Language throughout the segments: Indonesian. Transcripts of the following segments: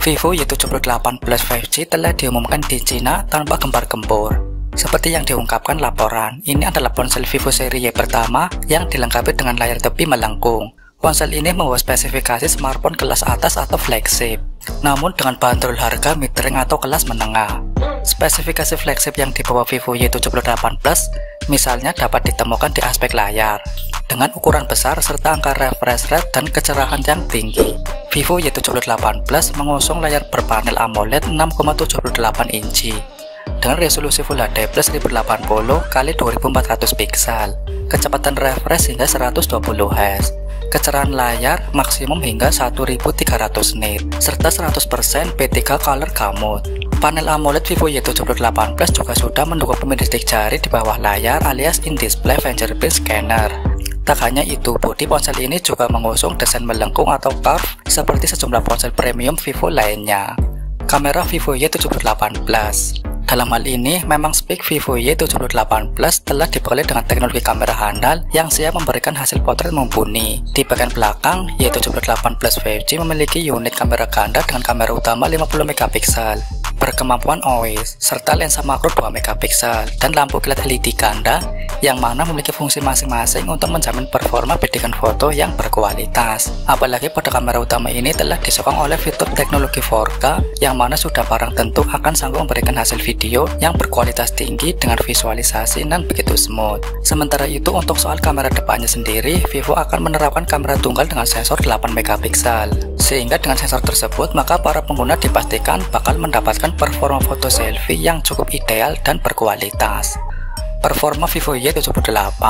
Vivo Y78 Plus 5G telah diumumkan di Cina tanpa gembar-gembor. Seperti yang diungkapkan laporan, ini adalah ponsel Vivo seri Y pertama yang dilengkapi dengan layar tepi melengkung. Ponsel ini membawa spesifikasi smartphone kelas atas atau flagship, namun dengan bandrol harga mid-range atau kelas menengah. Spesifikasi flagship yang dibawa Vivo Y78 Plus misalnya dapat ditemukan di aspek layar, dengan ukuran besar serta angka refresh rate dan kecerahan yang tinggi. Vivo Y78 Plus mengusung layar berpanel AMOLED 6,78 inci dengan resolusi Full HD Plus 1080x2400 pixel, kecepatan refresh hingga 120 Hz, kecerahan layar maksimum hingga 1300 nit, serta 100% P3 Color Gamut. Panel AMOLED Vivo Y78 Plus juga sudah mendukung pemidik jari di bawah layar alias in-display fingerprint scanner. Tak hanya itu, bodi ponsel ini juga mengusung desain melengkung atau curve seperti sejumlah ponsel premium Vivo lainnya. Kamera Vivo Y78 Plus. Dalam hal ini, memang spek Vivo Y78 Plus telah dibekali dengan teknologi kamera handal yang siap memberikan hasil potret mumpuni. Di bagian belakang, Y78 Plus 5G memiliki unit kamera ganda dengan kamera utama 50 megapiksel, berkemampuan OIS, serta lensa makro 2 megapiksel, dan lampu kilat LED ganda yang mana memiliki fungsi masing-masing untuk menjamin performa bidikan foto yang berkualitas. Apalagi pada kamera utama ini telah disokong oleh fitur teknologi 4K yang mana sudah barang tentu akan sanggup memberikan hasil video yang berkualitas tinggi dengan visualisasi dan begitu smooth. Sementara itu untuk soal kamera depannya sendiri, Vivo akan menerapkan kamera tunggal dengan sensor 8 megapiksel. Sehingga dengan sensor tersebut maka para pengguna dipastikan bakal mendapatkan performa foto selfie yang cukup ideal dan berkualitas. Performa Vivo Y78.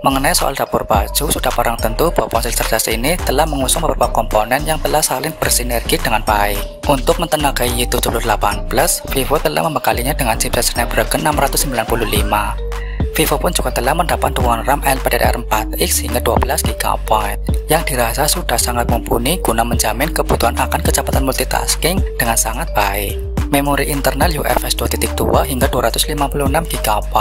Mengenai soal dapur baju, sudah barang tentu bahwa ponsel cerdas ini telah mengusung beberapa komponen yang telah saling bersinergi dengan baik. Untuk mentenagai Y78 Plus, Vivo telah membekalinya dengan chipset Snapdragon 695. Vivo pun juga telah mendapat dukungan RAM LPDDR4X hingga 12 GB yang dirasa sudah sangat mumpuni guna menjamin kebutuhan akan kecepatan multitasking dengan sangat baik. Memori internal UFS 2.2 hingga 256 GB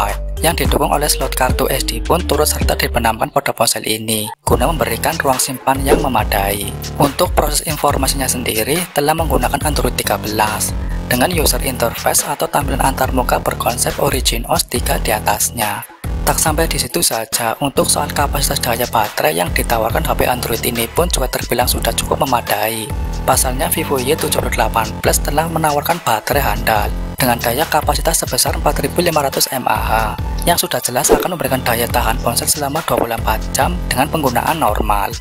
yang didukung oleh slot kartu SD pun turut serta dibenamkan pada ponsel ini guna memberikan ruang simpan yang memadai. Untuk proses informasinya sendiri telah menggunakan Android 13 dengan user interface atau tampilan antarmuka berkonsep OS 3 di atasnya. Tak sampai di situ saja, untuk soal kapasitas daya baterai yang ditawarkan HP Android ini pun juga terbilang sudah cukup memadai. Pasalnya Vivo Y78 Plus telah menawarkan baterai handal dengan daya kapasitas sebesar 4500 mAh yang sudah jelas akan memberikan daya tahan ponsel selama 24 jam dengan penggunaan normal.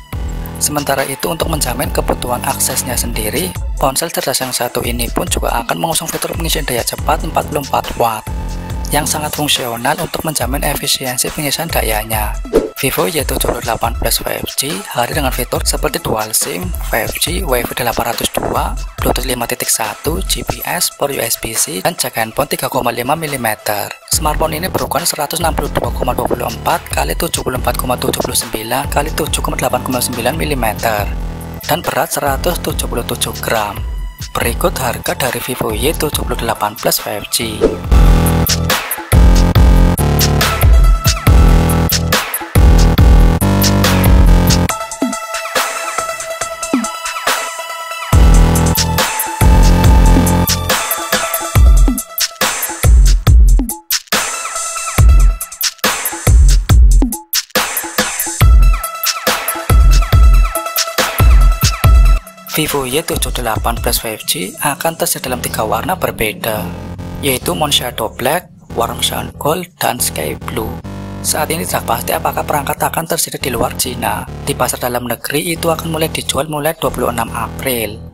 Sementara itu untuk menjamin kebutuhan aksesnya sendiri, ponsel cerdas yang satu ini pun juga akan mengusung fitur pengisian daya cepat 44 watt yang sangat fungsional untuk menjamin efisiensi pengisian dayanya. Vivo Y78 Plus 5G hadir dengan fitur seperti dual SIM, 5G, Wi-Fi 802, Bluetooth 5.1, GPS, port USB-C, dan jack handphone 3,5 mm. Smartphone ini berukuran 162,24 x 74,79 x 7,8,9 mm dan berat 177 gram. Berikut harga dari Vivo Y78 Plus 5G. Vivo Y78 Plus 5G akan tersedia dalam 3 warna berbeda, yaitu Moon Shadow Black, Warm Sun Gold, dan Sky Blue. Saat ini tidak pasti apakah perangkat akan tersedia di luar Cina. Di pasar dalam negeri itu akan mulai dijual mulai 26 April.